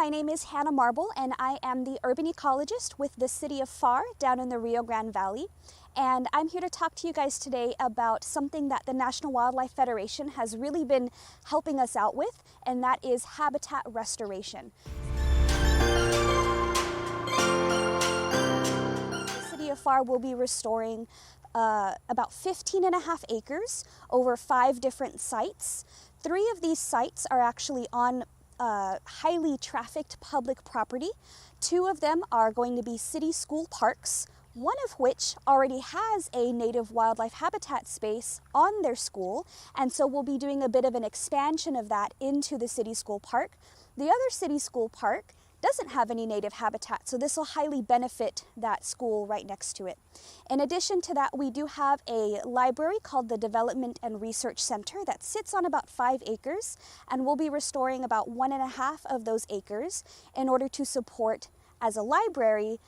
My name is Hanna Marble, and I am the urban ecologist with the City of Pharr down in the Rio Grande Valley. And I'm here to talk to you guys today about something that the National Wildlife Federation has really been helping us out with, and that is habitat restoration. The City of Pharr will be restoring about 15.5 acres over 5 different sites. 3 of these sites are actually on highly trafficked public property. 2 of them are going to be city school parks, one of which already has a native wildlife habitat space on their school, and so we'll be doing a bit of an expansion of that into the city school park. The other city school park doesn't have any native habitat, so this will highly benefit that school right next to it. In addition to that, we do have a library called the Development and Research Center that sits on about 5 acres, and we'll be restoring about 1.5 of those acres in order to support, as a library,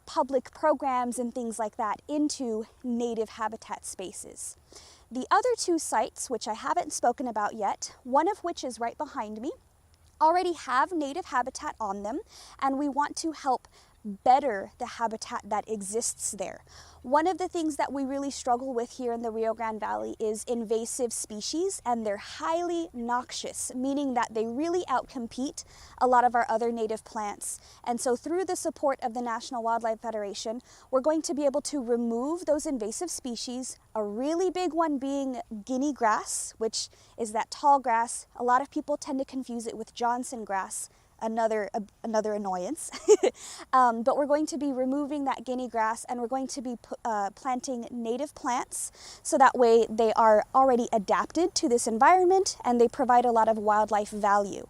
public programs and things like that into native habitat spaces. The other 2 sites, which I haven't spoken about yet, one of which is right behind me, already have native habitat on them, and we want to help better the habitat that exists there. One of the things that we really struggle with here in the Rio Grande Valley is invasive species, and they're highly noxious, meaning that they really outcompete a lot of our other native plants. And so through the support of the National Wildlife Federation, we're going to be able to remove those invasive species, a really big one being guinea grass, which is that tall grass. A lot of people tend to confuse it with Johnson grass, another annoyance. But we're going to be removing that guinea grass, and we're going to be planting native plants, so that way they are already adapted to this environment and they provide a lot of wildlife value.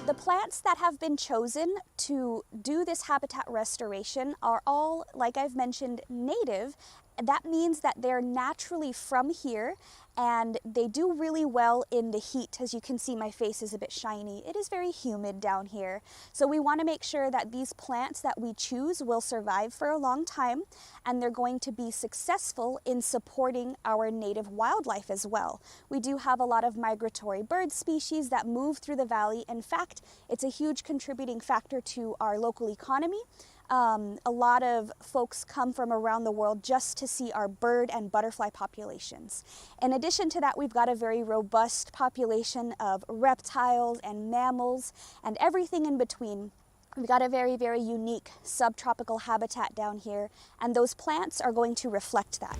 The plants that have been chosen to do this habitat restoration are all, like I've mentioned, native. That means that they're naturally from here, and they do really well in the heat. As you can see, my face is a bit shiny. It is very humid down here. So we want to make sure that these plants that we choose will survive for a long time, and they're going to be successful in supporting our native wildlife as well. We do have a lot of migratory bird species that move through the valley. In fact, it's a huge contributing factor to our local economy. A lot of folks come from around the world just to see our bird and butterfly populations. In addition to that, we've got a very robust population of reptiles and mammals and everything in between. We've got a very, very unique subtropical habitat down here, and those plants are going to reflect that.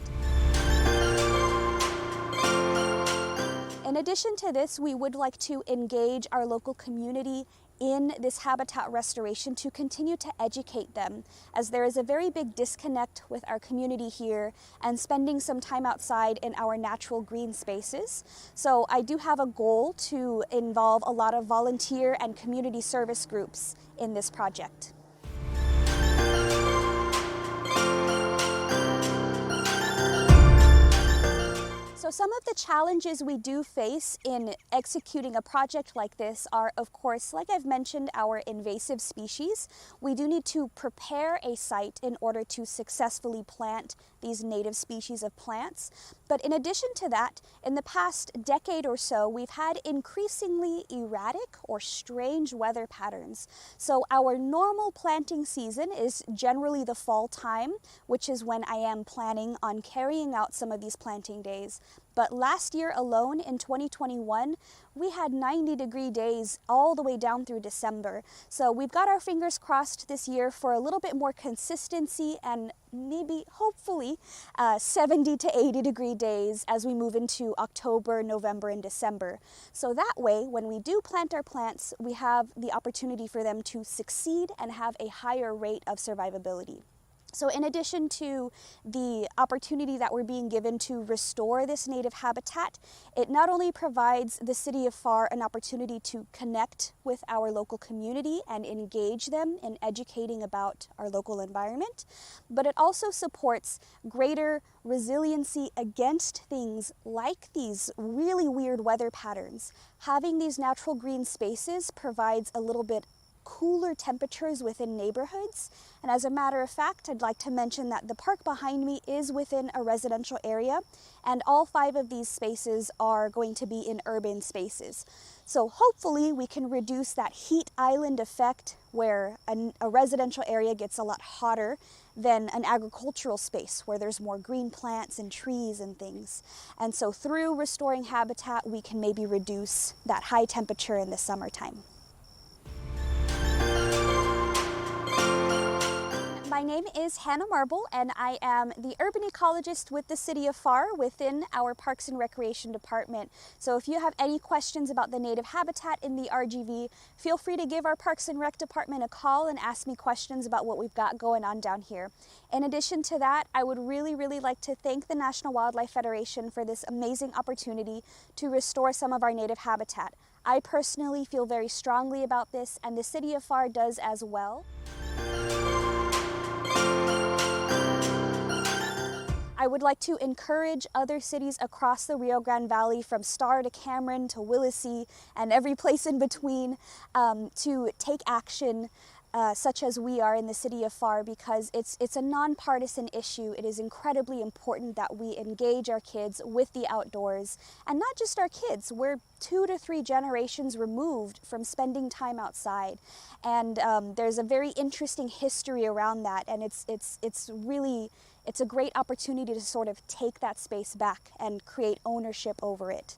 In addition to this, we would like to engage our local community in this habitat restoration to continue to educate them, as there is a very big disconnect with our community here and spending some time outside in our natural green spaces. So I do have a goal to involve a lot of volunteer and community service groups in this project. So some of the challenges we do face in executing a project like this are, of course, like I've mentioned, our invasive species. We do need to prepare a site in order to successfully plant these native species of plants. But in addition to that, in the past decade or so, we've had increasingly erratic or strange weather patterns. So our normal planting season is generally the fall time, which is when I am planning on carrying out some of these planting days. But last year alone, in 2021, we had 90-degree days all the way down through December. So we've got our fingers crossed this year for a little bit more consistency and maybe, hopefully, 70 to 80-degree days as we move into October, November, and December. So that way, when we do plant our plants, we have the opportunity for them to succeed and have a higher rate of survivability. So in addition to the opportunity that we're being given to restore this native habitat, it not only provides the City of Pharr an opportunity to connect with our local community and engage them in educating about our local environment, but it also supports greater resiliency against things like these really weird weather patterns. Having these natural green spaces provides a little bit cooler temperatures within neighborhoods. And as a matter of fact, I'd like to mention that the park behind me is within a residential area, and all 5 of these spaces are going to be in urban spaces. So hopefully we can reduce that heat island effect where a residential area gets a lot hotter than an agricultural space where there's more green plants and trees and things. And so through restoring habitat, we can maybe reduce that high temperature in the summertime. My name is Hanna Marble, and I am the urban ecologist with the City of Pharr within our Parks and Recreation Department. So if you have any questions about the native habitat in the RGV, feel free to give our Parks and Rec Department a call and ask me questions about what we've got going on down here. In addition to that, I would really like to thank the National Wildlife Federation for this amazing opportunity to restore some of our native habitat. I personally feel very strongly about this, and the City of Pharr does as well. I would like to encourage other cities across the Rio Grande Valley, from Star to Cameron to Willacy and every place in between, to take action such as we are in the City of Pharr, because it's a nonpartisan issue. It is incredibly important that we engage our kids with the outdoors, and not just our kids. We're 2 to 3 generations removed from spending time outside, and there's a very interesting history around that, and it's a great opportunity to sort of take that space back and create ownership over it.